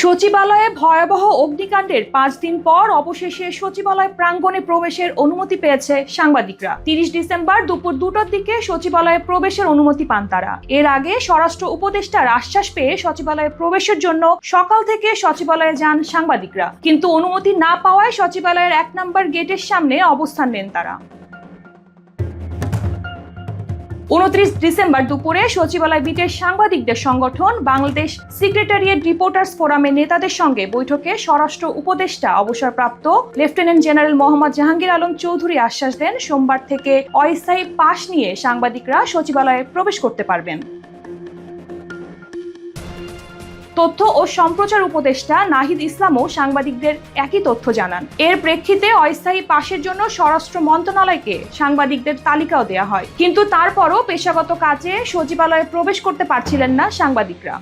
সচিবালয়ে ভয়াবহ অগ্নিকাণ্ডের 5 দিন পর অবশেষে সচিবালয় প্রাঙ্গণে প্রবেশের অনুমতি পেয়েছে সাংবাদিকরা। 30 ডিসেম্বর দুপুর 2টার দিকে সচিবালয়ে প্রবেশের অনুমতি পান তারা। এর আগে স্বরাষ্ট্র উপদেষ্টার আশ্বাস পেয়ে সচিবালয়ে প্রবেশের জন্য সকাল থেকে সচিবালয়ে যান সাংবাদিকরা, কিন্তু অনুমতি না পাওয়ায় সচিবালয়ের 1 নম্বর গেটের সামনে অবস্থান নেন তারা। 29 ডিসেম্বর দুপুরে সচিবালয় বিটের সাংবাদিকদের সংগঠন বাংলাদেশ সেক্রেটারিয়েট রিপোর্টার্স ফোরামের নেতাদের সঙ্গে বৈঠকে স্বরাষ্ট্র উপদেষ্টা অবসরপ্রাপ্ত লেফটেন্যান্ট জেনারেল মোহাম্মদ জাহাঙ্গীর আলম চৌধুরী আশ্বাস দেন, সোমবার থেকে অস্থায়ী পাস নিয়ে সাংবাদিকরা সচিবালয়ে প্রবেশ করতে পারবেন। তথ্য ও সম্প্রচার উপদেষ্টা নাহিদ ইসলামও সাংবাদিকদের একই তথ্য জানান। এর প্রেক্ষিতে অস্থায়ী পাশের জন্য স্বরাষ্ট্র মন্ত্রণালয়কে সাংবাদিকদের তালিকাও দেওয়া হয়, কিন্তু তারপরও পেশাগত কাজে সচিবালয়ে প্রবেশ করতে পারছিলেন না সাংবাদিকরা।